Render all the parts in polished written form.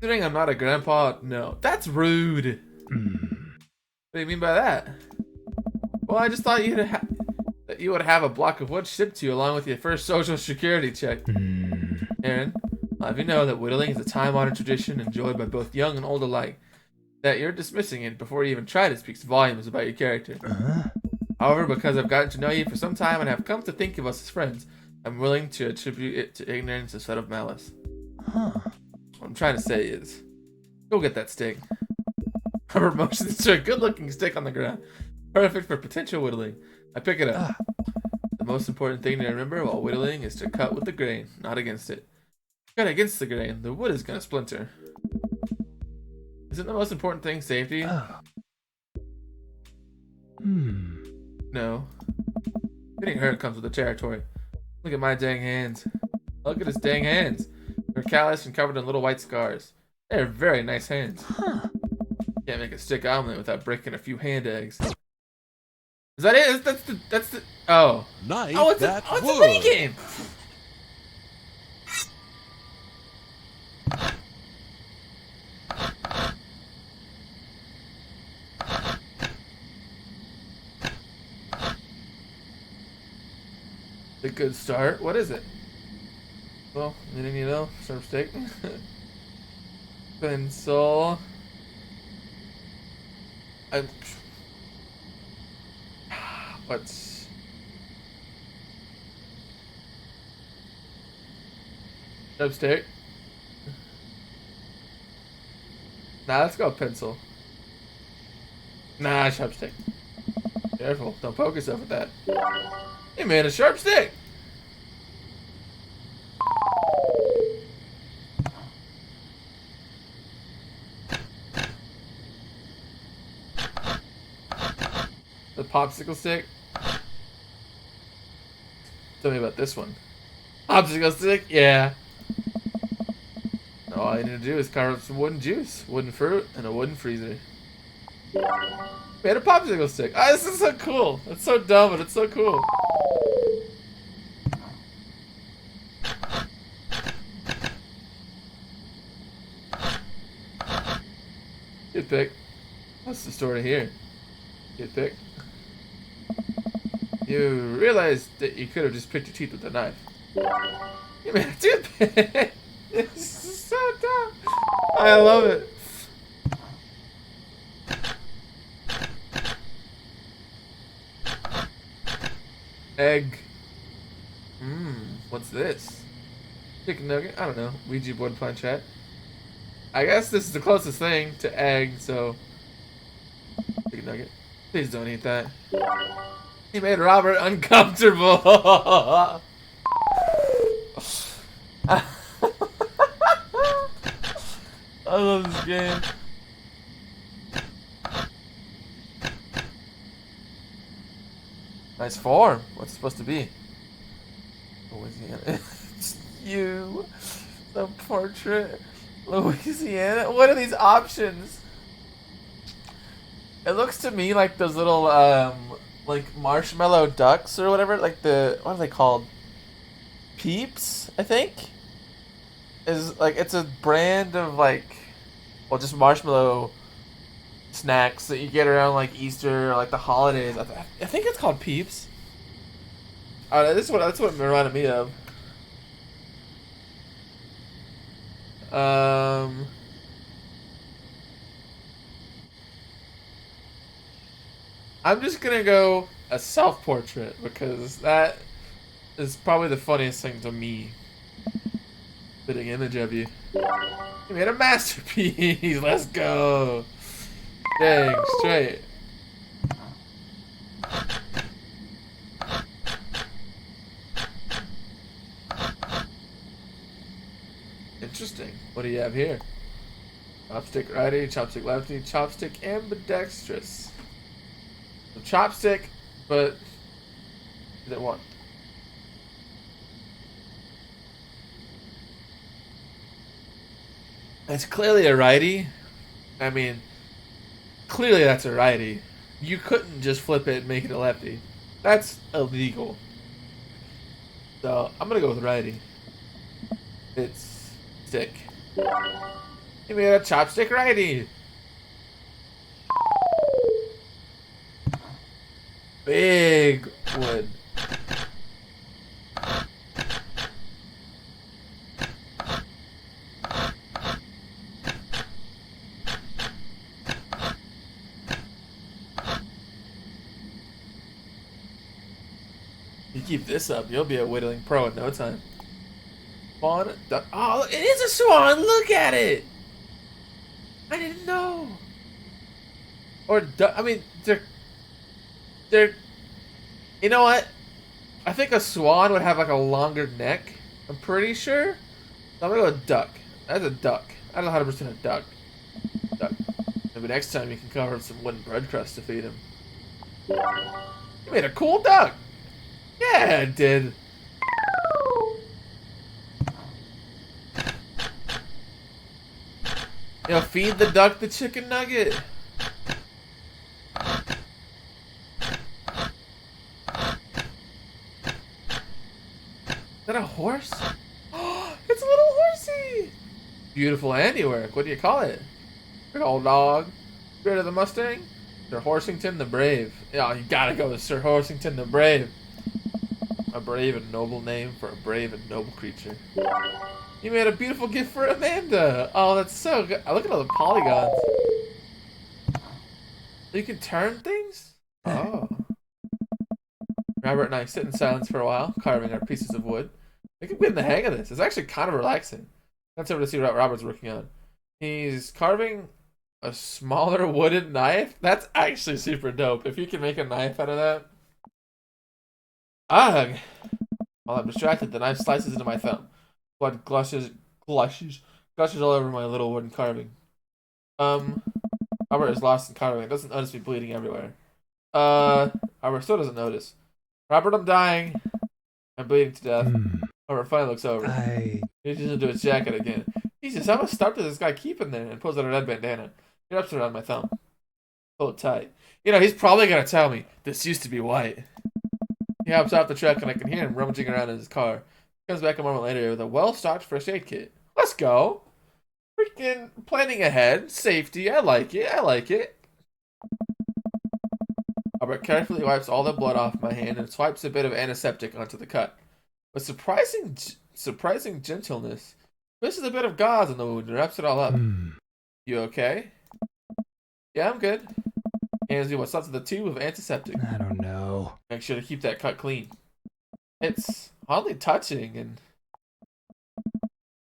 Considering I'm not a grandpa, no. That's rude. What do you mean by that? Well, I just thought that you would have a block of wood shipped to you along with your first social security check. Aaron, I'll have you know that whittling is a time-honored tradition enjoyed by both young and old alike. That you're dismissing it before you even tried it speaks volumes about your character. However, because I've gotten to know you for some time and have come to think of us as friends, I'm willing to attribute it to ignorance instead of malice. What I'm trying to say is, go get that stick. Robert motions to a good-looking stick on the ground. Perfect for potential whittling. I pick it up. The most important thing to remember while whittling is to cut with the grain, not against it. Cut against the grain, the wood is gonna splinter. Isn't the most important thing safety? No. Getting hurt comes with the territory. Look at my dang hands. Look at his dang hands. They're calloused and covered in little white scars. They're very nice hands. Can't make a stick omelet without breaking a few hand eggs. Is that it? That's the. Oh. Nice. Oh, it's a mini game. A good start. What is it? Well, anything you know? Sharp stick. Pencil. What's chopstick? Nah, let's go pencil. Nah, chopstick. Careful, don't poke yourself with that. Hey man, a sharp stick! The popsicle stick? Tell me about this one. Popsicle stick? Yeah. All I need to do is carve up some wooden juice, wooden fruit, and a wooden freezer. We had a popsicle stick. Ah, this is so cool. It's so dumb, but it's so cool. Good pick. What's the story here? Good pick. You realize that you could have just picked your teeth with a knife. You made a toothpick. This is so dumb. I love it. Egg. What's this? Chicken nugget? I don't know. Ouija board planchette. I guess this is the closest thing to egg, so. Chicken nugget. Please don't eat that. He made Robert uncomfortable. I love this game. Nice form. What's it supposed to be? Louisiana. It's you. The portrait. Louisiana. What are these options? It looks to me like those little like marshmallow ducks or whatever. Like what are they called? Peeps, I think. Is like it's a brand of like, well, just marshmallow snacks that you get around like Easter or like the holidays. I think it's called Peeps. That's what it reminded me of. I'm just gonna go a self-portrait because that is probably the funniest thing to me. Fitting image of you. You made a masterpiece. Let's go. Dang, straight. Interesting. What do you have here? Chopstick righty, chopstick lefty, chopstick ambidextrous. So chopstick, but is it one? It's clearly a righty. I mean, clearly that's a righty. You couldn't just flip it and make it a lefty. That's illegal. So I'm gonna go with righty. It's stick. You made a chopstick righty. Big wood. You keep this up, you'll be a whittling pro in no time. Swan, duck. Oh, it is a swan. Look at it. I didn't know. Or duck. I mean, they're. You know what? I think a swan would have like a longer neck. I'm pretty sure. So I'm gonna go with duck. That's a duck. That's 100% a duck. Duck. Maybe next time you can cover up some wooden bread crust to feed him. You made a cool duck. Yeah, it did. You know, feed the duck the chicken nugget. Is that a horse? Oh, it's a little horsey. Beautiful handiwork. What do you call it? Big old dog. Spirit of the Mustang? Sir Horsington the Brave. Yeah, you gotta go with Sir Horsington the Brave. A brave and noble name for a brave and noble creature. You made a beautiful gift for Amanda. Oh, that's so good. Look at all the polygons. You can turn things? Oh. Robert and I sit in silence for a while, carving our pieces of wood. We can get in the hang of this. It's actually kind of relaxing. Let's over to see what Robert's working on. He's carving a smaller wooden knife. That's actually super dope. If you can make a knife out of that. Ugh. While I'm distracted, the knife slices into my thumb. Blood gushes all over my little wooden carving. Robert is lost in carving. It doesn't notice me bleeding everywhere. Robert still doesn't notice. Robert, I'm dying. I'm bleeding to death. Robert finally looks over. He reaches into his jacket again. Jesus, how much stuff does this guy keep in there? And pulls out a red bandana. He wraps it around my thumb. Pull it tight. You know, he's probably gonna tell me this used to be white. He hops off the truck and I can hear him rummaging around in his car. He comes back a moment later with a well-stocked first aid kit. Let's go. Freaking planning ahead. Safety. I like it. I like it. Albert carefully wipes all the blood off my hand and swipes a bit of antiseptic onto the cut. With surprising gentleness, pushes a bit of gauze on the wound and wraps it all up. You okay? Yeah, I'm good. Hands me what's left of the tube of antiseptic. I don't know. Make sure to keep that cut clean. It's oddly touching and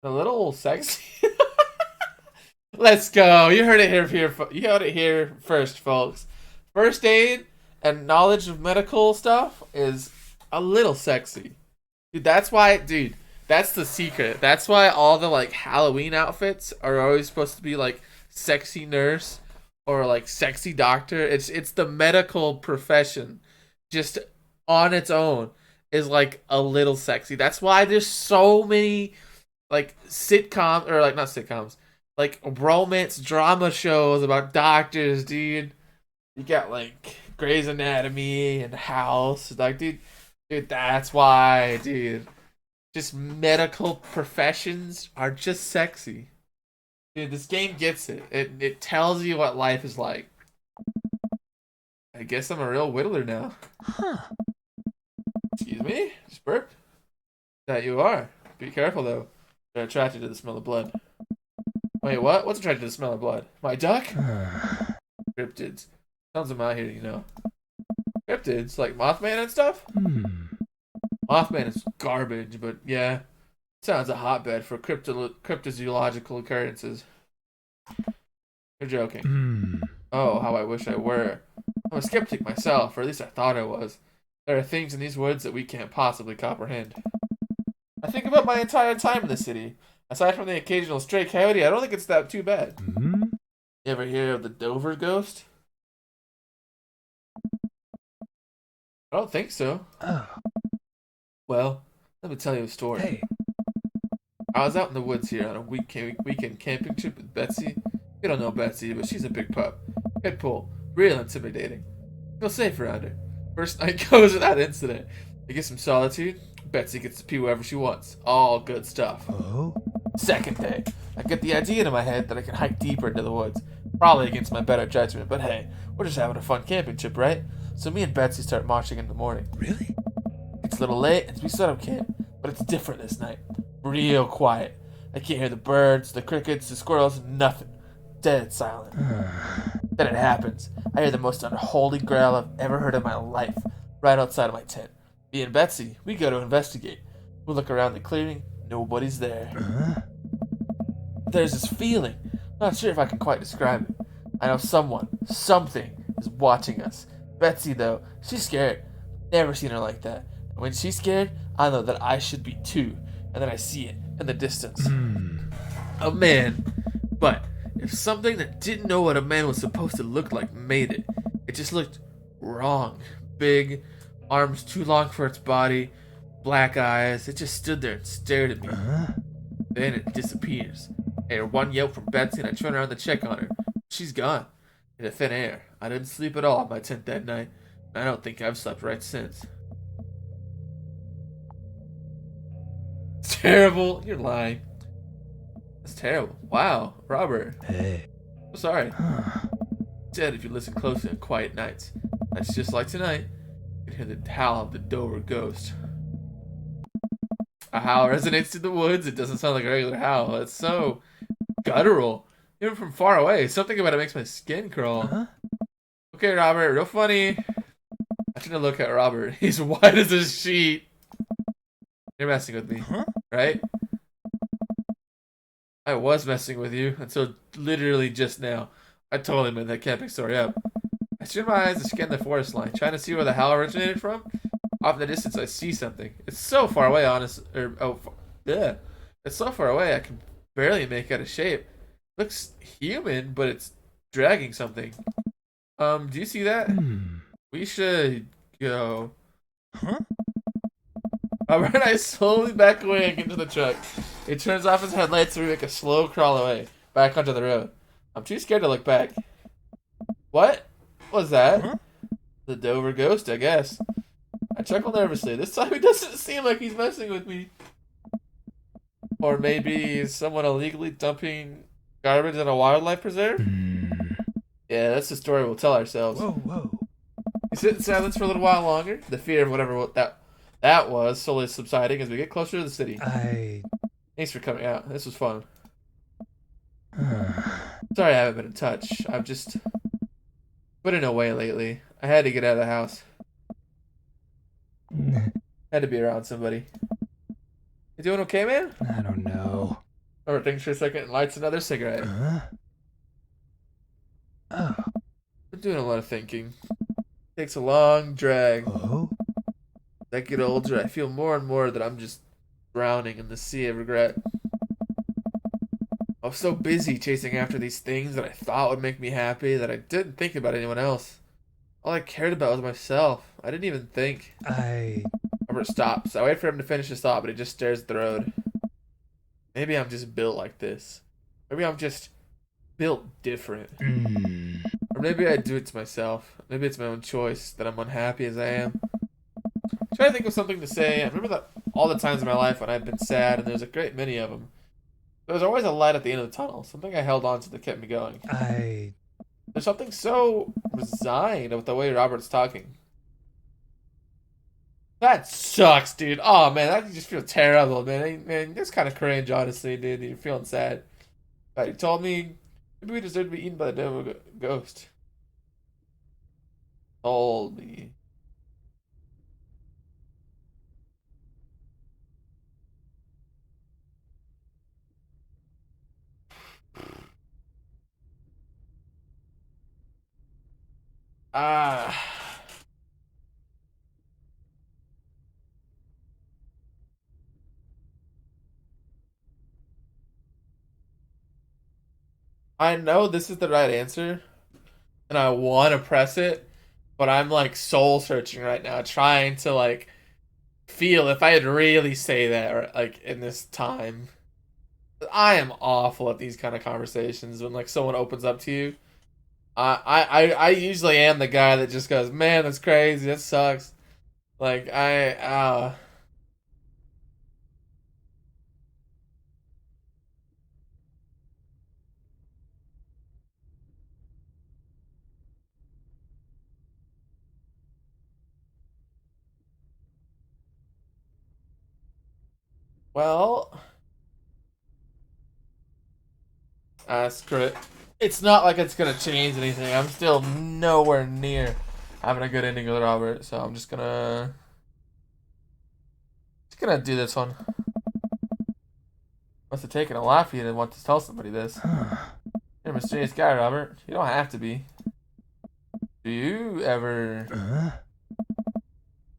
a little sexy. Let's go. You heard it here. You heard it here first, folks. First aid and knowledge of medical stuff is a little sexy. Dude, that's why, that's the secret. That's why all the like Halloween outfits are always supposed to be like sexy nurse or like sexy doctor. It's the medical profession just on its own is like a little sexy. That's why there's so many like sitcoms or like not sitcoms, like romance drama shows about doctors, dude. You got like Grey's Anatomy and House. Like, dude, that's why, dude. Just medical professions are just sexy. Dude, this game gets it. It tells you what life is like. I guess I'm a real whittler now. Huh. Excuse me? Just burped? That you are. Be careful, though. They're attracted to the smell of blood. Wait, what? What's attracted to the smell of blood? My duck? Cryptids. Sounds of out here, you know. Cryptids? Like Mothman and stuff? Mothman is garbage, but yeah. Sounds a hotbed for cryptozoological occurrences. You're joking. Oh, how I wish I were. I'm a skeptic myself, or at least I thought I was. There are things in these woods that we can't possibly comprehend. I think about my entire time in the city. Aside from the occasional stray coyote, I don't think it's that too bad. You ever hear of the Dover ghost? I don't think so. Well, let me tell you a story. Hey. I was out in the woods here on a weekend camping trip with Betsy. You don't know Betsy, but she's a big pup. Pit bull. Real intimidating. Feel safe around her. First night goes without incident. I get some solitude. Betsy gets to pee wherever she wants. All good stuff. Oh? Second day. I get the idea in my head that I can hike deeper into the woods, probably against my better judgment, but hey, we're just having a fun camping trip, right? So me and Betsy start marching in the morning. Really? It's a little late, and we set up camp, but it's different this night. Real quiet. I can't hear the birds, the crickets, the squirrels, nothing. Dead silent. Then it happens. I hear the most unholy growl I've ever heard in my life, right outside of my tent. Me and Betsy, we go to investigate. We look around the clearing, nobody's there. There's this feeling. Not sure if I can quite describe it. I know something is watching us. Betsy, though, she's scared. Never seen her like that. And when she's scared, I know that I should be too. And then I see it in the distance. A man. But if something that didn't know what a man was supposed to look like made it, it just looked wrong. Big, arms too long for its body, black eyes. It just stood there and stared at me. Then it disappears. I hear one yelp from Betsy, and I turn around to check on her. She's gone. Into thin air. I didn't sleep at all in my tent that night. I don't think I've slept right since. It's terrible. You're lying. That's terrible. Wow, Robert. Hey. I'm sorry. Said if you listen closely on quiet nights. That's just like tonight. You can hear the howl of the Dover ghost. A howl resonates through the woods. It doesn't sound like a regular howl. It's so guttural. Even from far away. Something about it makes my skin crawl. Okay, Robert, real funny. I shouldn't look at Robert. He's white as a sheet. You're messing with me, right? I was messing with you until literally just now. I totally made that camping story up. I strain my eyes to scan the forest line, trying to see where the howl originated from. Off in the distance, I see something. It's so far away, It's so far away, I can barely make out a shape. Looks human, but it's dragging something. Do you see that? We should go. Robert and I slowly back away and get into the truck. It turns off its headlights so we make a slow crawl away, back onto the road. I'm too scared to look back. What was that? The Dover ghost, I guess. I chuckle nervously. This time it doesn't seem like he's messing with me. Or maybe someone illegally dumping garbage in a wildlife preserve? Yeah, that's the story we'll tell ourselves. Whoa. We sit in silence for a little while longer. The fear of whatever that was slowly subsiding as we get closer to the city. Thanks for coming out. This was fun. Sorry I haven't been in touch. I've just put in away lately. I had to get out of the house. Had to be around somebody. You doing okay, man? I don't know. Robert thinks for a second and lights another cigarette. Oh. I'm doing a lot of thinking. Takes a long drag. Oh? As I get older, I feel more and more that I'm just drowning in the sea of regret. I was so busy chasing after these things that I thought would make me happy that I didn't think about anyone else. All I cared about was myself. I didn't even think. Robert stops. I wait for him to finish his thought, but he just stares at the road. Maybe I'm just built like this. Maybe I'm just built different. Or maybe I do it to myself. Maybe it's my own choice that I'm unhappy as I am. Trying to think of something to say. I remember that all the times in my life when I've been sad, and there's a great many of them. There was always a light at the end of the tunnel. Something I held on to that kept me going. There's something so resigned with the way Robert's talking. That sucks, dude. Oh, man, that just feels terrible, man. Man, that's kind of cringe, honestly, dude. You're feeling sad. But you told me maybe we deserve to be eaten by the devil ghost. Holy. I know this is the right answer, and I want to press it, but I'm like soul searching right now, trying to like feel if I'd really say that or, like in this time. I am awful at these kind of conversations when like someone opens up to you. I usually am the guy that just goes, man, that's crazy, that sucks. Like Well, screw it. It's not like it's gonna change anything. I'm still nowhere near having a good ending with Robert, so I'm just gonna do this one. Must have taken a lot for you to want to tell somebody this. You're a mysterious guy, Robert. You don't have to be. Do you ever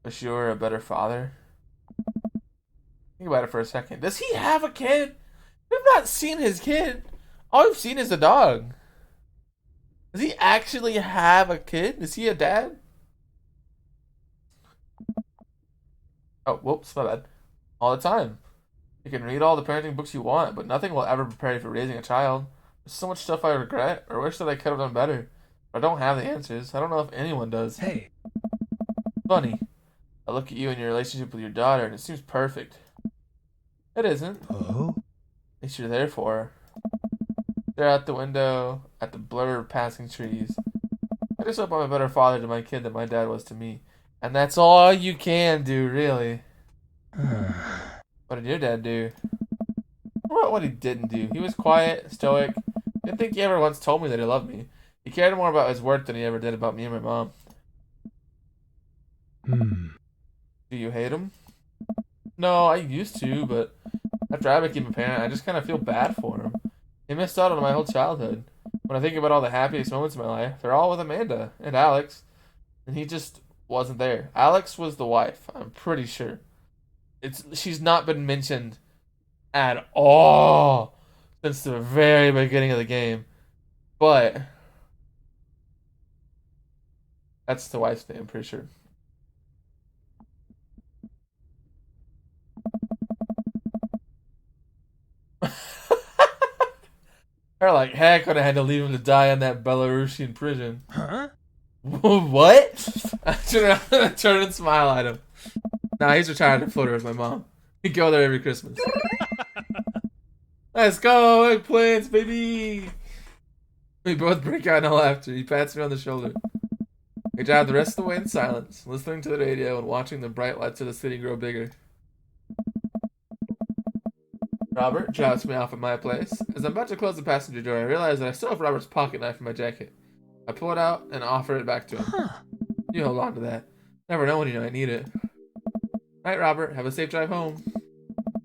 wish you were a better father? Think about it for a second. Does he have a kid? We've not seen his kid. All we've seen is a dog. Does he actually have a kid? Is he a dad? Oh, whoops, my bad. All the time. You can read all the parenting books you want, but nothing will ever prepare you for raising a child. There's so much stuff I regret or wish that I could have done better. But I don't have the answers. I don't know if anyone does. Hey. Funny. I look at you and your relationship with your daughter, and it seems perfect. It isn't. Oh? At least you're there for her. Stare out the window at the blur of passing trees. I just hope I'm a better father to my kid than my dad was to me. And that's all you can do, really. What did your dad do? What he didn't do. He was quiet, stoic. Didn't think he ever once told me that he loved me. He cared more about his work than he ever did about me and my mom. Do you hate him? No, I used to, but after I became a parent, I just kind of feel bad for him. He missed out on my whole childhood. When I think about all the happiest moments of my life, they're all with Amanda and Alex, and he just wasn't there. Alex was the wife, I'm pretty sure. She's not been mentioned at all since the very beginning of the game, but that's the wife's name, I'm pretty sure. They're like, heck, would have had to leave him to die in that Belarusian prison. Huh? What? I turn and smile at him. Nah, he's retired to Florida with my mom. We go there every Christmas. Let's go, eggplants, baby! We both break out in laughter. He pats me on the shoulder. We drive the rest of the way in silence, listening to the radio and watching the bright lights of the city grow bigger. Robert drops me off at my place. As I'm about to close the passenger door, I realize that I still have Robert's pocket knife in my jacket. I pull it out and offer it back to him. You hold on to that. Never know when you might need it. Night, Robert. Have a safe drive home.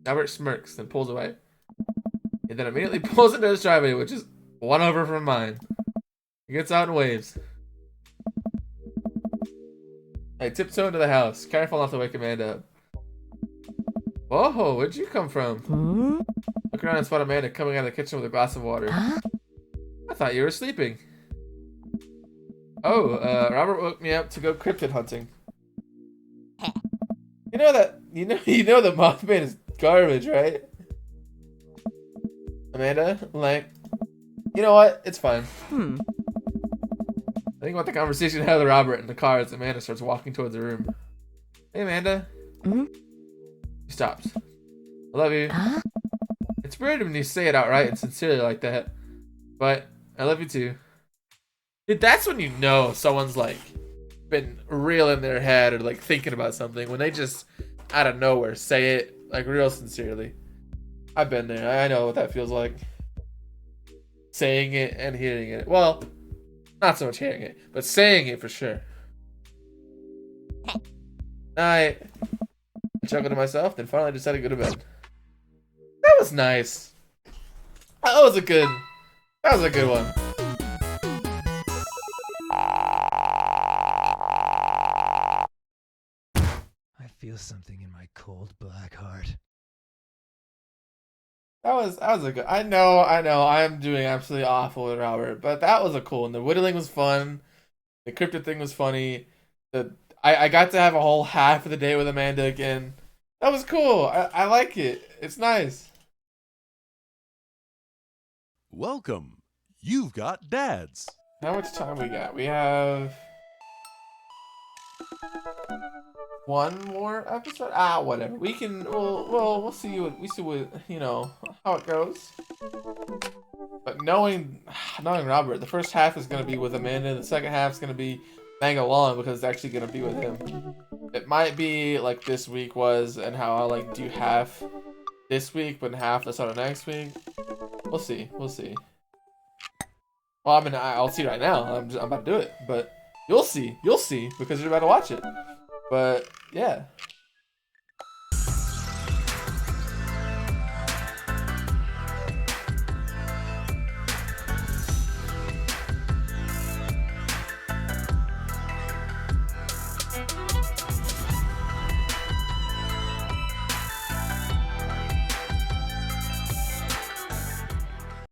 Robert smirks, then pulls away. He then immediately pulls into his driveway, which is one over from mine. He gets out and waves. I tiptoe into the house, careful not to wake Amanda up. Whoa, where'd you come from? Look around and spot Amanda coming out of the kitchen with a glass of water. I thought you were sleeping. Oh, Robert woke me up to go cryptid hunting. You know that the Mothman is garbage, right? Amanda, like, you know what? It's fine. I think about the conversation I had with Robert in the car as Amanda starts walking towards the room. Hey, Amanda. He stops. I love you. It's weird when you say it outright and sincerely like that, but I love you too. Dude, that's when you know someone's like been real in their head or like thinking about something, when they just out of nowhere say it like real sincerely. I've been there. I know what that feels like. Saying it and hearing it. Well, not so much hearing it, but saying it for sure. Night. I chuckled to myself, then finally decided to go to bed. That was nice. That was a good one. I feel something in my cold black heart. That was a good. I know. I am doing absolutely awful with Robert, but that was a cool one. The whittling was fun. The cryptid thing was funny. I got to have a whole half of the day with Amanda again. That was cool. I like it. It's nice. Welcome. You've got dads. How much time we got? We have one more episode. Whatever. We'll see what you know how it goes. But knowing Robert, the first half is gonna be with Amanda. The second half is gonna be mega long because it's actually gonna be with him. It might be like this week was, and how I like do half this week, but in half the start of next week. We'll see. We'll see. Well, I mean, I'll see right now. I'm about to do it, but you'll see. You'll see because you're about to watch it. But yeah.